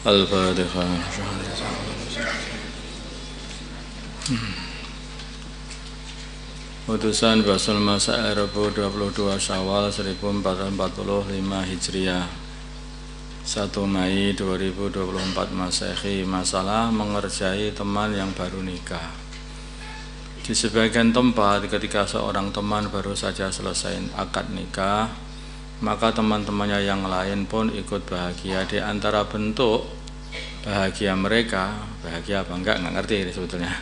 Al-Fatihah. Putusan Basul Masail Rabu 22 Syawal 1445 Hijriah 1 Mei 2024 Masehi. Masalah mengerjai teman yang baru nikah. Di sebagian tempat ketika seorang teman baru saja selesai akad nikah, maka teman-temannya yang lain pun ikut bahagia. Di antara bentuk bahagia mereka, bahagia apa enggak ngerti sebetulnya,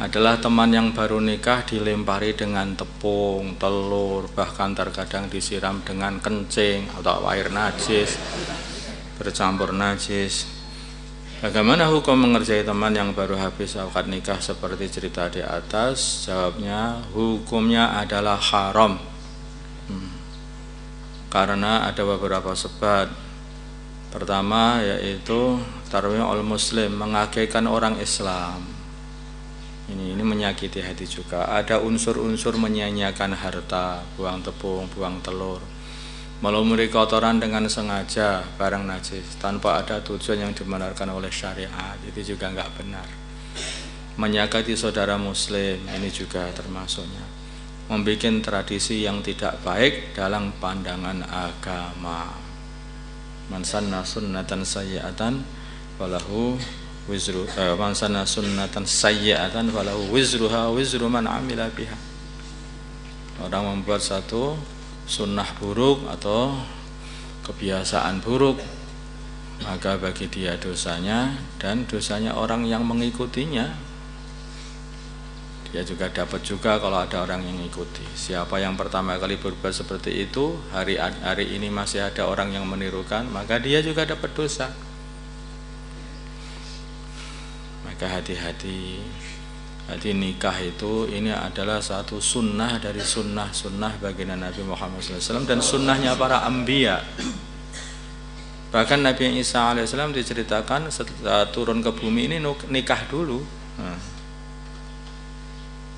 adalah teman yang baru nikah dilempari dengan tepung, telur, bahkan terkadang disiram dengan kencing atau air najis, bercampur najis. Bagaimana hukum mengerjai teman yang baru habis akad nikah seperti cerita di atas? Jawabnya, hukumnya adalah haram. Karena ada beberapa sebab. Pertama yaitu tarwiyah al-muslim, mengagaikan orang Islam. Ini menyakiti hati juga. Ada unsur-unsur menyia-nyiakan harta, buang tepung, buang telur, melumuri kotoran dengan sengaja, barang najis tanpa ada tujuan yang dibenarkan oleh syariat, itu juga enggak benar. Menyakiti saudara muslim, ini juga termasuknya. Membikin tradisi yang tidak baik dalam pandangan agama. Man sanna sunnatan sayyi'atan falahu wizru man sanna sunnatan sayyi'atan falahu wizruha wizru man amila biha. Orang membuat satu sunnah buruk atau kebiasaan buruk, maka bagi dia dosanya dan dosanya orang yang mengikutinya. Dia juga dapat juga kalau ada orang yang mengikuti. Siapa yang pertama kali berbuat seperti itu, hari ini masih ada orang yang menirukan, maka dia juga dapat dosa. Maka hati-hati. Jadi nikah itu ini adalah satu sunnah dari sunnah-sunnah baginda Nabi Muhammad SAW dan sunnahnya para anbiya. Bahkan Nabi Isa AS diceritakan setelah turun ke bumi ini nikah dulu.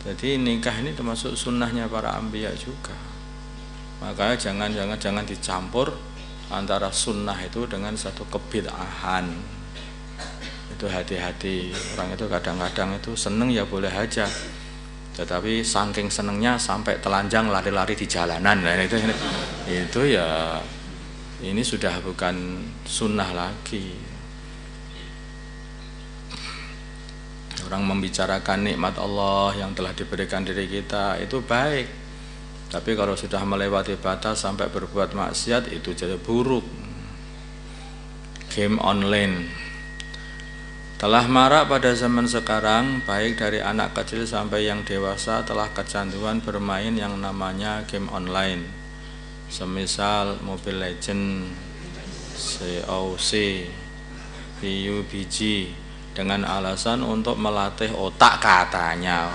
Jadi nikah ini termasuk sunnahnya para anbiya juga. Makanya jangan dicampur antara sunnah itu dengan satu kebid'ahan. Itu hati-hati. Orang itu kadang-kadang itu seneng ya boleh aja, tetapi saking senengnya sampai telanjang lari-lari di jalanan. Nah, itu ya ini sudah bukan sunnah lagi. Orang membicarakan nikmat Allah yang telah diberikan diri kita itu baik, tapi kalau sudah melewati batas sampai berbuat maksiat itu jadi buruk. Game online telah marak pada zaman sekarang, baik dari anak kecil sampai yang dewasa telah kecanduan bermain yang namanya game online, semisal Mobile Legends, COC, PUBG, dengan alasan untuk melatih otak katanya.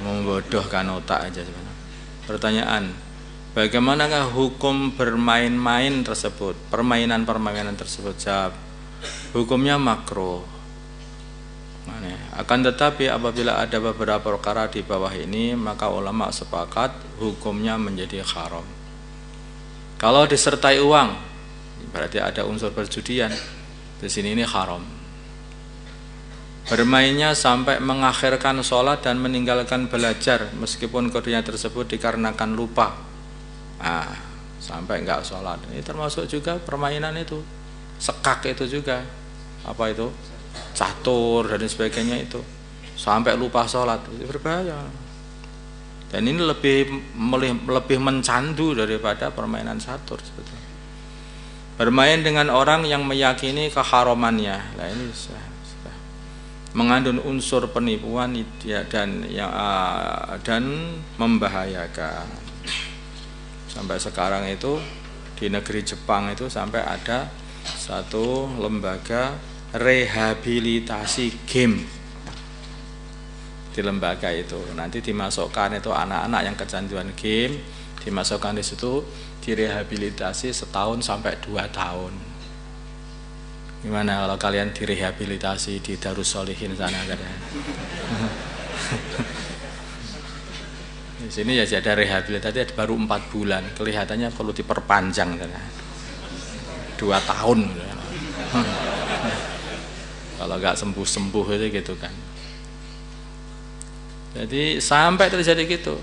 Membodohkan otak aja sebenarnya. Pertanyaan, bagaimanakah hukum bermain-main tersebut, permainan-permainan tersebut? Jawab, hukumnya makruh. Akan tetapi apabila ada beberapa perkara di bawah ini, maka ulama sepakat hukumnya menjadi haram. Kalau disertai uang, berarti ada unsur perjudian. Di sini ini haram. Bermainnya sampai mengakhirkan sholat dan meninggalkan belajar meskipun kodenya tersebut dikarenakan lupa. Sampai enggak sholat. Ini termasuk juga permainan itu. Sekak itu juga. Apa itu? Catur dan sebagainya itu. Sampai lupa sholat. Itu berbahaya. Dan ini lebih mencandu daripada permainan catur sebetulnya. Bermain dengan orang yang meyakini keharamannya, nah ini sudah mengandung unsur penipuan dan membahayakan. Sampai sekarang itu di negeri Jepang itu sampai ada satu lembaga rehabilitasi game. Di lembaga itu nanti dimasukkan itu anak-anak yang kecanduan game, dimasukkan di situ, direhabilitasi setahun sampai 2 tahun. Gimana kalau kalian direhabilitasi di Darussolihin sana katanya? Di sini ya ada rehabilitasi baru 4 bulan, kelihatannya perlu diperpanjang katanya. 2 tahun. Kalau nggak sembuh-sembuh itu gitu kan. Jadi sampai terjadi gitu,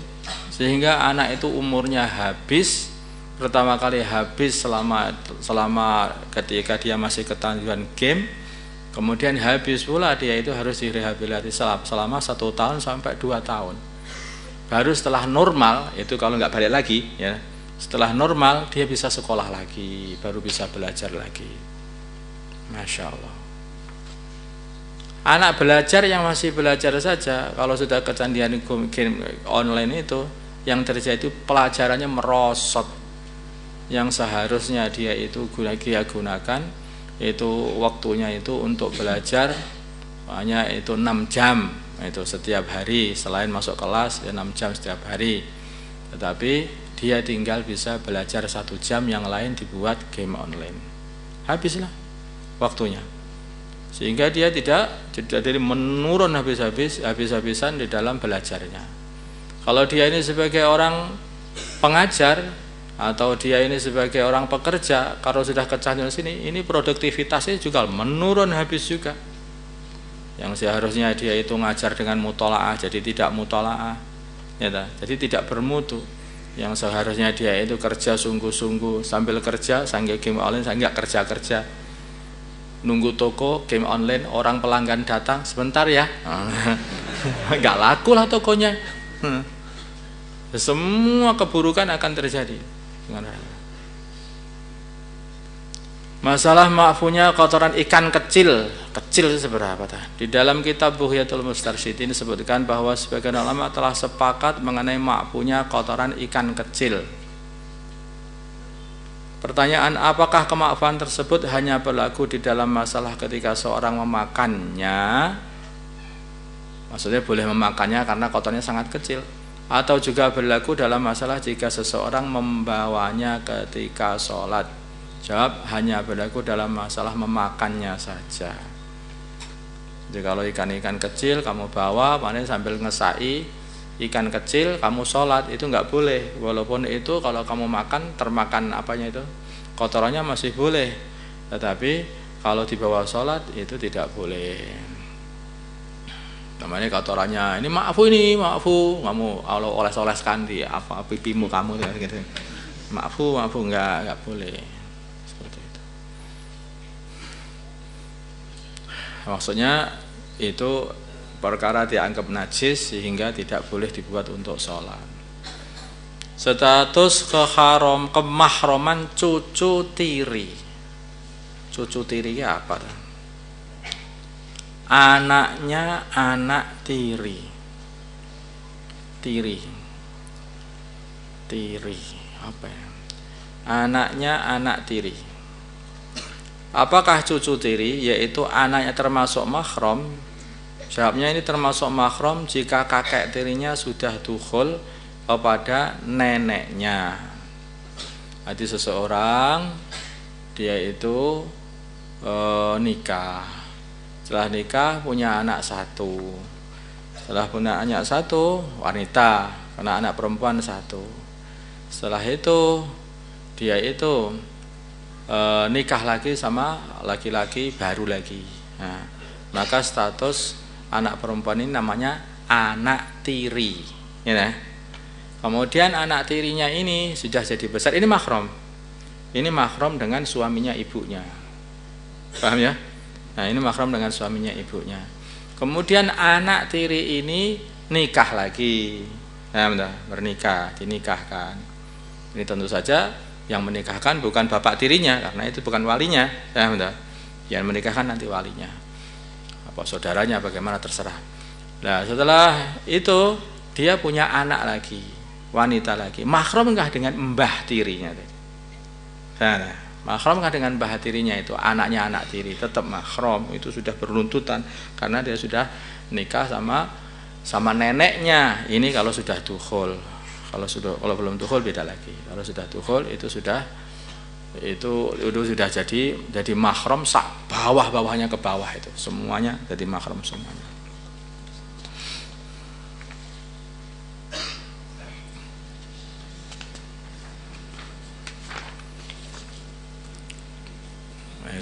sehingga anak itu umurnya habis, pertama kali habis selama ketika dia masih kecanduan game, kemudian habis pula dia itu harus direhabilitasi selama 1 tahun sampai 2 tahun. Baru setelah normal itu kalau nggak balik lagi ya, setelah normal dia bisa sekolah lagi, baru bisa belajar lagi. Masya Allah. Anak belajar yang masih belajar saja, kalau sudah kecanduan game online itu, yang terjadi pelajarannya merosot. Yang seharusnya dia itu gunakan itu waktunya itu untuk belajar hanya itu 6 jam itu setiap hari, selain masuk kelas ya 6 jam setiap hari. Tetapi dia tinggal bisa belajar 1 jam, yang lain dibuat game online. Habislah waktunya. Sehingga dia tidak jadi menurun habis-habisan di dalam belajarnya. Kalau dia ini sebagai orang pengajar atau dia ini sebagai orang pekerja, kalau sudah kecanduan sini, ini produktivitasnya juga menurun habis juga. Yang seharusnya dia itu ngajar dengan mutolaah jadi tidak mutolaah, ya, jadi tidak bermutu. Yang seharusnya dia itu kerja sungguh-sungguh, sambil kerja sambil game online, saya nggak kerja-kerja. Nunggu toko game online, orang pelanggan datang sebentar ya, nggak laku lah tokonya. Semua keburukan akan terjadi. Masalah maafunya kotoran ikan kecil seberapa? Di dalam kitab Bughyatul Mustarsyid ini disebutkan bahwa sebagian ulama telah sepakat mengenai maafunya kotoran ikan kecil. Pertanyaan, apakah kemaafan tersebut hanya berlaku di dalam masalah ketika seorang memakannya? Maksudnya boleh memakannya karena kotornya sangat kecil, atau juga berlaku dalam masalah jika seseorang membawanya ketika sholat? Jawab, hanya berlaku dalam masalah memakannya saja. Jadi kalau ikan-ikan kecil kamu bawa, panen sambil ngesai ikan kecil, kamu sholat itu nggak boleh. Walaupun itu kalau kamu makan termakan apanya itu kotorannya masih boleh, tetapi kalau dibawa sholat itu tidak boleh. Namanya kotorannya ini maafu, kamu kalau oles-oleskan di apa pipimu kamu gitu. Maafu nggak boleh seperti itu. Maksudnya itu perkara dianggap najis sehingga tidak boleh dibuat untuk sholat. Status kemahroman cucu tiri. Cucu tiri apa? Anaknya anak tiri. Tiri apa ya? Anaknya anak tiri. Apakah cucu tiri yaitu anaknya termasuk mahram? Jawabnya ini termasuk mahram jika kakek tirinya sudah dukhul kepada neneknya. Jadi seseorang dia itu nikah. Setelah nikah punya anak 1. Setelah punya anak 1 wanita, karena anak perempuan 1. Setelah itu dia itu nikah lagi sama laki-laki baru lagi. Nah, maka status anak perempuan ini namanya anak tiri, ya. Kemudian anak tirinya ini sudah jadi besar, ini mahram. Ini mahram dengan suaminya ibunya. Paham ya? Nah, ini mahram dengan suaminya ibunya. Kemudian anak tiri ini nikah lagi. Nah, bernikah, dinikahkan. Ini tentu saja yang menikahkan bukan bapak tirinya karena itu bukan walinya. Nah, yang menikahkan nanti walinya. Apa saudaranya bagaimana terserah. Nah, setelah itu dia punya anak lagi. wanita lagi. Mahram kah dengan mbah tirinya? Nah, mahram kah dengan mbah tirinya itu anaknya anak tiri, tetap mahram, itu sudah berluntutan karena dia sudah nikah sama neneknya. Ini kalau sudah dukhul. Kalau belum dukhul beda lagi. Kalau sudah dukhul itu sudah jadi mahram sak bawah-bawahnya ke bawah, itu semuanya jadi mahram semuanya.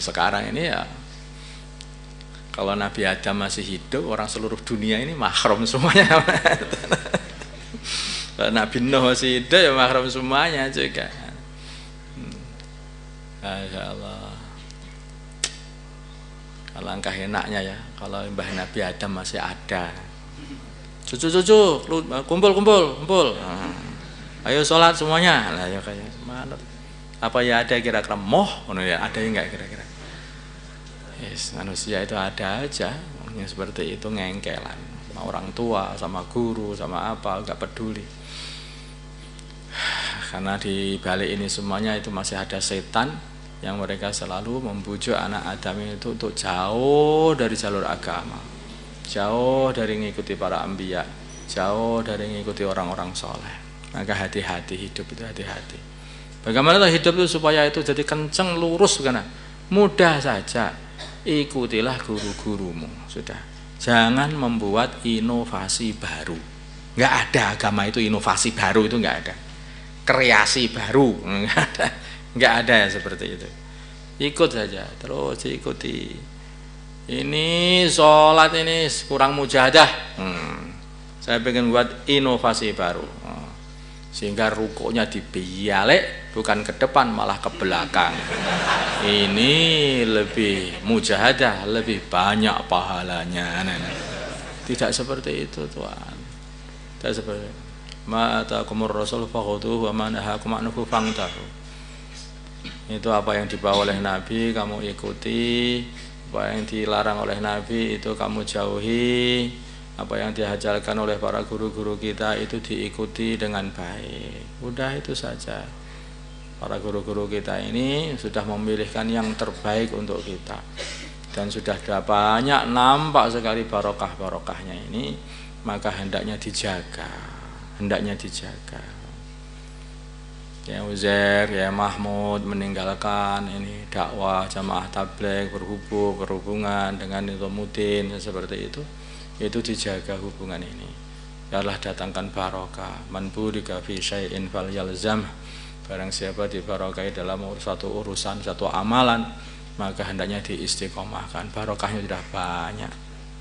Sekarang ini ya, kalau Nabi Adam masih hidup, orang seluruh dunia ini mahram semuanya. Kalau Nabi Nuh masih hidup ya mahram semuanya juga. Masya Allah. Alangkah enaknya ya kalau mbah Nabi Adam masih ada. Cucu-cucu kumpul. Ayo sholat semuanya. Lah ya kayak mana? Apa ya ada kira-kira ya ada enggak kira-kira? Yes, manusia itu ada aja yang seperti itu, ngengkelan sama orang tua, sama guru, sama apa, enggak peduli. Karena di balik ini semuanya itu masih ada setan yang mereka selalu membujuk anak Adam itu untuk jauh dari jalur agama, jauh dari mengikuti para anbiya, jauh dari mengikuti orang-orang soleh. Maka hati-hati hidup itu, hati-hati. Bagaimana hidup itu supaya itu jadi kenceng lurus, karena mudah saja. Ikutilah guru-gurumu, sudah. Jangan membuat inovasi baru. Enggak ada agama itu inovasi baru, itu enggak ada. Kreasi baru, enggak ada ya seperti itu. Ikut saja, terus ikuti. Ini sholat ini kurang mujahadah. Saya pengen buat inovasi baru. Sehingga rukuknya dibalik, bukan ke depan malah ke belakang. Ini lebih mujahadah, lebih banyak pahalanya. Tidak seperti itu, Tuhan. Tidak seperti itu. Ma atakumur rasul fakhuduhu wa ma nahakum anhu fangtahu. Itu apa yang dibawa oleh Nabi kamu ikuti, apa yang dilarang oleh Nabi itu kamu jauhi, apa yang diajarkan oleh para guru-guru kita itu diikuti dengan baik. Udah itu saja. Para guru-guru kita ini sudah memilihkan yang terbaik untuk kita, dan sudah banyak nampak sekali barokah-barokahnya ini, maka hendaknya dijaga. Ya Uzair, ya Mahmud meninggalkan ini dakwah jamaah tabligh, berhubungan dengan itu Mutin seperti itu dijaga hubungan ini. Biarlah datangkan barokah. Man burika fi syai'in falyalzam. Barang siapa dibarokai dalam satu urusan, satu amalan, maka hendaknya diistiqomahkan. Barokahnya sudah banyak.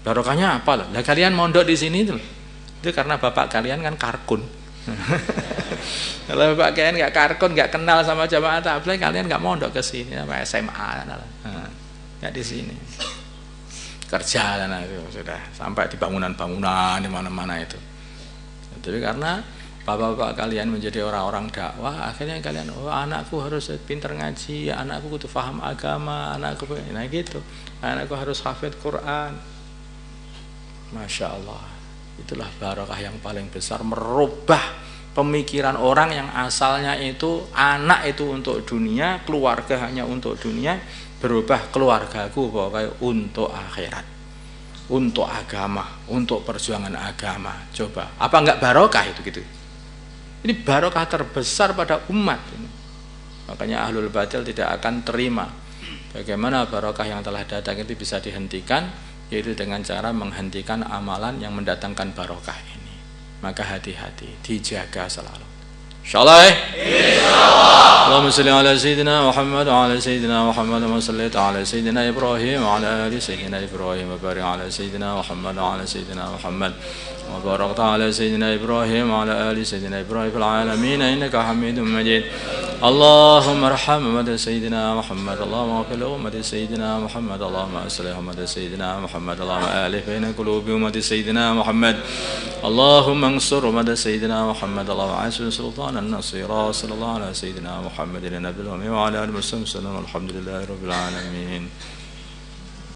Barokahnya apa? Lah kalian mondok di sini itu karena bapak kalian kan karkun. Kalau bapak kalian nggak karkun, nggak kenal sama jamaah tabligh, kalian nggak mondok ke sini sama SMA, nggak di sini. Kerja dan itu sudah sampai di bangunan-bangunan di mana-mana itu. Tapi karena bapak-bapak kalian menjadi orang-orang dakwah, akhirnya kalian, anakku harus pintar ngaji, anakku kudu paham agama, anakku gitu, anakku harus hafid Quran. Masya Allah, itulah barokah yang paling besar, merubah pemikiran orang yang asalnya itu anak itu untuk dunia, keluarga hanya untuk dunia, berubah keluargaku pokoknya untuk akhirat, untuk agama, untuk perjuangan agama. Coba, apa enggak barokah itu gitu? Ini barokah terbesar pada umat ini. Makanya ahlul batil tidak akan terima. Bagaimana barokah yang telah datang itu bisa dihentikan, yaitu dengan cara menghentikan amalan yang mendatangkan barokah ini. Maka hati-hati, dijaga selalu. Insyaallah. Allahumma shalli ala sayyidina Muhammad wa ala sayyidina Muhammad wa salli ala sayyidina Ibrahim wa ala ali sayyidina Ibrahim wa barik ala sayyidina Muhammad wa ala sayyidina Muhammad wa barik ala sayyidina Ibrahim wa ala ali sayyidina Ibrahim fil alamin innaka Hamidum Majid. Allahumma arham umat sayyidina Muhammad, Allahumma ighfir li umat sayyidina Muhammad, Allahumma aslih umat sayyidina Muhammad, Allahumma alif baina qulubi umat sayyidina Muhammad, Allahumma ansur umat sayyidina Muhammad, Allahumma asir sultanan nasira. Sallallahu ala sayyidina Muhammadin nabiyil ummi wa ala alihi wasallam. Alhamdulillahi rabbil alamin.